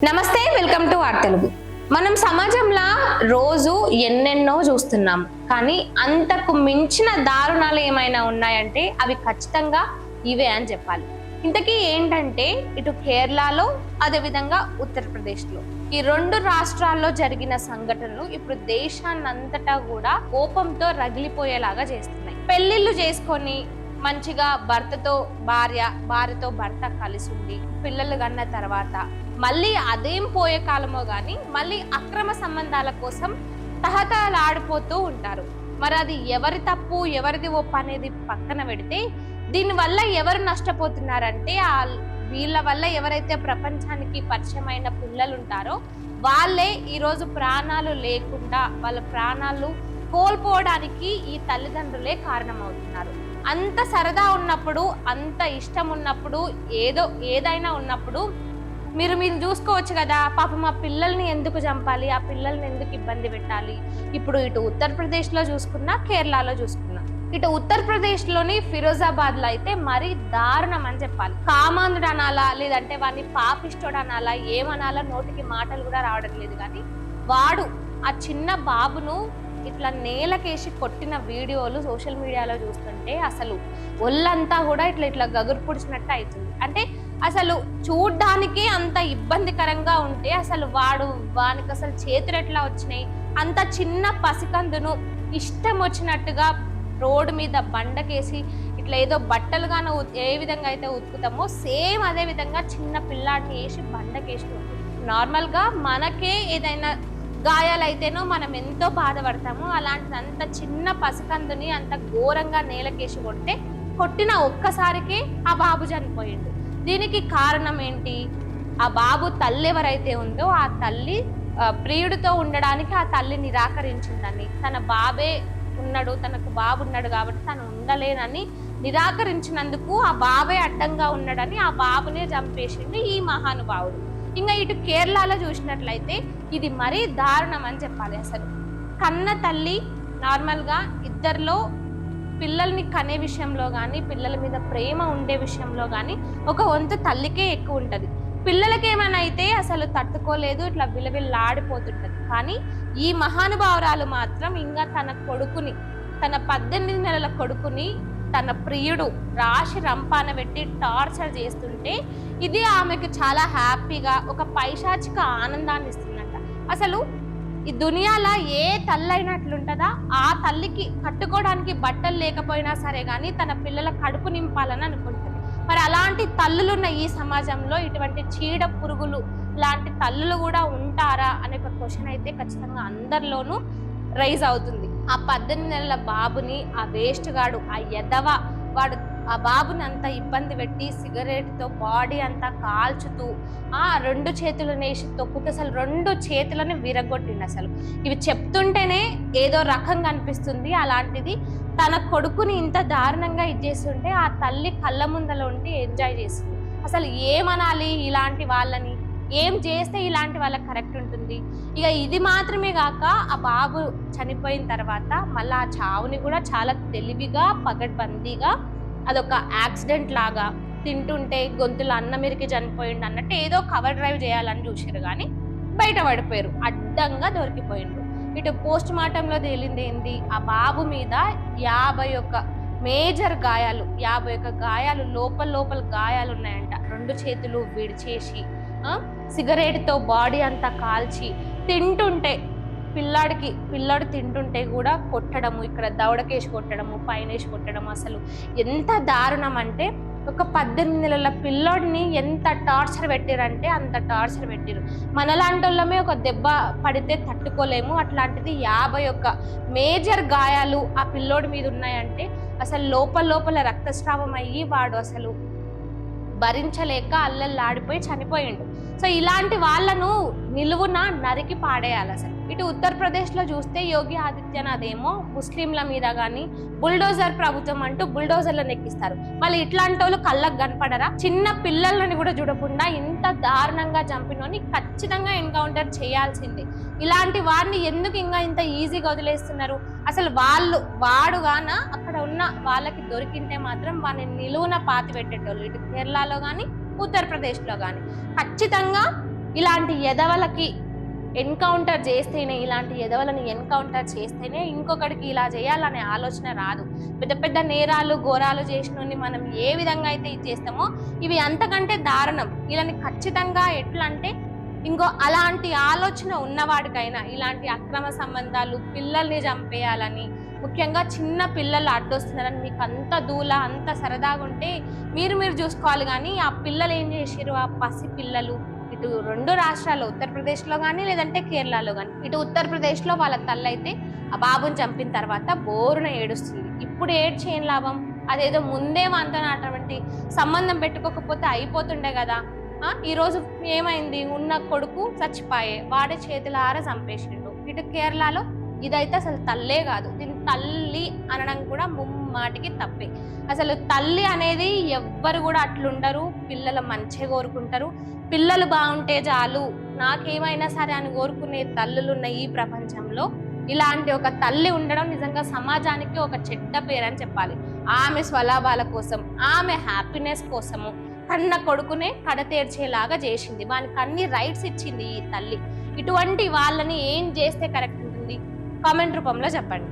నమస్తే, welcome to are Telugu. మనం సమాజంలో రోజు ఎన్నెన్నో చూస్తున్నాం, కానీ అంతకు మించిన దారుణాలు ఏమైనా ఉన్నాయంటే అవి ఖచ్చితంగా ఇవే అని చెప్పాలి. ఇంతకీ ఏంటంటే ఇటు కేరళలో, అదేవిధంగా ఉత్తరప్రదేశ్లో, ఈ రెండు రాష్ట్రాల్లో జరిగిన సంఘటనలు ఇప్పుడు దేశాన్నంతటా కూడా కోపంతో రగిలిపోయేలాగా చేస్తున్నాయి. పెళ్లిళ్ళు చేసుకొని మంచిగా భర్తతో భార్యతో భర్త కలిసి ఉండి పిల్లలు కన్న తర్వాత మళ్ళీ అదేం పోయే కాలమో గాని మళ్ళీ అక్రమ సంబంధాల కోసం తహతలాడిపోతూ ఉంటారు. మరి అది ఎవరి తప్పు ఎవరిది ఒప్పు అనేది పక్కన పెడితే దీనివల్ల ఎవరు నష్టపోతున్నారంటే వీళ్ళ వల్ల ఎవరైతే ప్రపంచానికి పరిచయమైన పిల్లలు ఉంటారో వాళ్ళే ఈరోజు ప్రాణాలు లేకుండా వాళ్ళ ప్రాణాలు కోల్పోవడానికి ఈ తల్లిదండ్రులే కారణమవుతున్నారు. అంత సరదా ఉన్నప్పుడు, అంత ఇష్టం ఉన్నప్పుడు, ఏదైనా ఉన్నప్పుడు మీరు చూసుకోవచ్చు కదా, పాపం ఆ పిల్లల్ని ఎందుకు చంపాలి, ఆ పిల్లల్ని ఎందుకు ఇబ్బంది పెట్టాలి. ఇప్పుడు ఇటు ఉత్తరప్రదేశ్లో చూసుకున్నా, కేరళలో చూసుకున్నా, ఇటు ఉత్తరప్రదేశ్లోని ఫిరోజాబాద్లో అయితే మరీ దారుణం అని చెప్పాలి. కామాంధుడు అనాలా, లేదంటే వాడిని పాపిష్టోడు అనాలా, ఏమనాలా నోటికి మాటలు కూడా రావడం లేదు. కానీ వాడు ఆ చిన్న బాబును ఇట్లా నేలకేసి కొట్టిన వీడియోలు సోషల్ మీడియాలో చూస్తుంటే అసలు ఒళ్ళంతా కూడా ఇట్లా గగురు పుడిచినట్టు అవుతుంది. అంటే అసలు చూడ్డానికి అంత ఇబ్బందికరంగా ఉంటే అసలు వానికి అసలు చేతులు ఎట్లా వచ్చినాయి? అంత చిన్న పసికందును ఇష్టం వచ్చినట్టుగా రోడ్డు మీద బండకేసి ఇట్లా ఏదో బట్టలుగానే ఏ విధంగా అయితే ఉతుకుతామో సేమ్ అదే విధంగా చిన్న పిల్లాడిని వేసి బండకేసి. నార్మల్గా మనకే ఏదైనా గాయాలైతేనో మనం ఎంతో బాధపడతాము, అలాంటిది అంత చిన్న పసికందుని అంత ఘోరంగా నేలకేసి కొట్టిన ఒక్కసారికే ఆ బాబు చనిపోయిండు. దీనికి కారణం ఏంటి? ఆ బాబు తల్లి ఎవరైతే ఉందో ఆ తల్లి ప్రియుడితో ఉండడానికి ఆ తల్లి నిరాకరించిందని, తన బాబే ఉన్నాడు, తనకు బాబు ఉన్నాడు కాబట్టి తను ఉండలేనని నిరాకరించినందుకు ఆ బాబే అడ్డంగా ఉన్నాడని ఆ బాబునే చంపేసిండు ఈ మహానుభావుడు. ఇంకా ఇటు కేరళలో చూసినట్లయితే ఇది మరీ దారుణం అని చెప్పాలి. అసలు కన్న తల్లి నార్మల్గా ఇద్దరిలో పిల్లల్ని కనే విషయంలో కానీ, పిల్లల మీద ప్రేమ ఉండే విషయంలో కానీ ఒక వంతు తల్లికే ఎక్కువ ఉంటుంది. పిల్లలకి ఏమైనా అయితే అసలు తట్టుకోలేదు, ఇట్లా విలవిల్లాడిపోతుంటది. కానీ ఈ మహానుభావురాలు మాత్రం ఇంకా తన కొడుకుని, తన 18 నెలల కొడుకుని తన ప్రియుడు రాశి రంపాన పెట్టి టార్చర్ చేస్తుంటే ఇది ఆమెకు చాలా హ్యాపీగా ఒక పైశాచిక ఆనందాన్ని ఇస్తుందంట. అసలు ఈ దునియాలో ఏ తల్లి అయినట్లుంటుందా, ఆ తల్లికి కట్టుకోవడానికి బట్టలు లేకపోయినా సరే కానీ తన పిల్లల కడుపు నింపాలని అనుకుంటుంది. మరి అలాంటి తల్లులున్న ఈ సమాజంలో ఇటువంటి చీడ పురుగులు లాంటి తల్లులు కూడా ఉంటారా అనే ఒక క్వశ్చన్ అయితే ఖచ్చితంగా అందరిలోనూ రైజ్ అవుతుంది. ఆ 18 నెలల బాబుని ఆ వేస్ట్ గాడు, ఆ ఎదవ వాడు ఆ బాబుని అంత ఇబ్బంది పెట్టి సిగరెట్తో బాడీ అంతా కాల్చుతూ ఆ 2 చేతులను వేసి తొక్కుతూ అసలు 2 చేతులని విరగొట్టిండు. అసలు ఇవి చెప్తుంటేనే ఏదో రకంగా అనిపిస్తుంది. అలాంటిది తన కొడుకుని ఇంత దారుణంగా ఇచ్చేస్తుంటే ఆ తల్లి కళ్ళ ముందల ఉండి ఎంజాయ్ చేస్తుంది. అసలు ఏమనాలి ఇలాంటి వాళ్ళని? ఏం చేస్తే ఇలాంటి వాళ్ళకి కరెక్ట్ ఉంటుంది? ఇక ఇది మాత్రమే కాక ఆ బాబు చనిపోయిన తర్వాత మళ్ళీ ఆ చావుని కూడా చాలా తెలివిగా పగడ్బందీగా అదొక యాక్సిడెంట్ లాగా తింటుంటే గొంతులో అన్నమిరికి చనిపోయిండు అన్నట్టు ఏదో కవర్ డ్రైవ్ చేయాలని చూసారు, కానీ బయట పడిపోయారు, అడ్డంగా దొరికిపోయిండ్రు. ఇటు పోస్ట్ మార్టంలో తేలింది ఏంది, ఆ బాబు మీద 51 మేజర్ గాయాలు, 51 గాయాలు, లోపల గాయాలు ఉన్నాయంట. 2 చేతులు విడిచేసి సిగరెట్తో బాడీ అంతా కాల్చి తింటుంటే పిల్లాడు తింటుంటే కూడా కొట్టడము, ఇక్కడ దవడకేసి కొట్టడము, పైనేసి కొట్టడము. అసలు ఎంత దారుణం అంటే ఒక 18 నెలల పిల్లోడిని ఎంత టార్చర్ పెట్టారంటే అంత టార్చర్ పెట్టారు. మనలాంటి వాళ్ళమే ఒక దెబ్బ పడితే తట్టుకోలేము, అట్లాంటిది 51 మేజర్ గాయాలు ఆ పిల్లోడి మీద ఉన్నాయంటే అసలు లోపల రక్తస్రావం అయ్యి వాడు అసలు భరించలేక అల్లల్లాడిపోయి చనిపోయిండు. సో ఇలాంటి వాళ్ళను నిలువున నరికి పాడేయాలి. అసలు ఇటు ఉత్తరప్రదేశ్లో చూస్తే యోగి ఆదిత్యనాథ్ ఏమో ముస్లింల మీద కానీ బుల్డోజర్ ప్రభుత్వం అంటూ బుల్డోజర్లను ఎక్కిస్తారు. మళ్ళీ ఇట్లాంటి వాళ్ళు కళ్ళకు కనపడరా? చిన్న పిల్లలని కూడా చూడకుండా ఇంత దారుణంగా చంపినోని ఖచ్చితంగా ఎన్కౌంటర్ చేయాల్సిందే. ఇలాంటి వారిని ఎందుకు ఇంకా ఇంత ఈజీగా వదిలేస్తున్నారు? అసలు వాడుగాన అక్కడ ఉన్న వాళ్ళకి దొరికింటే మాత్రం వాడిని నిలువున పాతి పెట్టేటోళ్ళు. ఇటు కేరళలో కానీ ఉత్తరప్రదేశ్లో కానీ ఖచ్చితంగా ఇలాంటి ఎదవలకి ఎన్కౌంటర్ చేస్తేనే, ఇలాంటి ఎదవలని ఎన్కౌంటర్ చేస్తేనే ఇంకొకటికి ఇలా చేయాలనే ఆలోచన రాదు. పెద్ద పెద్ద నేరాలు ఘోరాలు చేసినోని మనం ఏ విధంగా అయితే ఇది చేస్తామో ఇవి అంతకంటే దారుణం. వీళ్ళని ఖచ్చితంగా ఎట్లా అంటే ఇంకో అలాంటి ఆలోచన ఉన్నవాడికైనా ఇలాంటి అక్రమ సంబంధాలు, పిల్లల్ని చంపేయాలని, ముఖ్యంగా చిన్న పిల్లలు అడ్డొస్తున్నారని మీకు అంత దూల అంత సరదాగా ఉంటే మీరు చూసుకోవాలి. కానీ ఆ పిల్లలు ఏం చేసారు, ఆ పసి పిల్లలు ఇటు 2 రాష్ట్రాల్లో, ఉత్తరప్రదేశ్లో కానీ లేదంటే కేరళలో కానీ, ఇటు ఉత్తరప్రదేశ్లో వాళ్ళ తల్లి అయితే ఆ బాబుని చంపిన తర్వాత బోరున ఏడుస్తుంది. ఇప్పుడు ఏడ్చి ఏం లాభం? అదేదో ముందే మనతో అటువంటి సంబంధం పెట్టుకోకపోతే అయిపోతుండే కదా. ఈరోజు ఏమైంది, ఉన్న కొడుకు చచ్చిపోయే, వాడే చేతులారా చంపేసిండు. ఇటు కేరళలో ఇదైతే అసలు తల్లే కాదు, దీని తల్లి అనడం కూడా ముమ్మాటికి తప్పే. అసలు తల్లి అనేది ఎవ్వరు కూడా అట్లుండరు. పిల్లలు మంచిగా కోరుకుంటారు, పిల్లలు బాగుంటే చాలు నాకేమైనా సరే అని కోరుకునే తల్లులు ఉన్న ఈ ప్రపంచంలో ఇలాంటి ఒక తల్లి ఉండడం నిజంగా సమాజానికి ఒక చెడ్డ పేరని చెప్పాలి. ఆమె స్వలాభాల కోసం, ఆమె హ్యాపీనెస్ కోసము కన్న కొడుకునే కడతేర్చేలాగా చేసింది, వానికి అన్ని రైట్స్ ఇచ్చింది ఈ తల్లి. ఇటువంటి వాళ్ళని ఏం చేస్తే కరెక్ట్ ఉంటుంది? కామెంట్ రూపంలో చెప్పండి.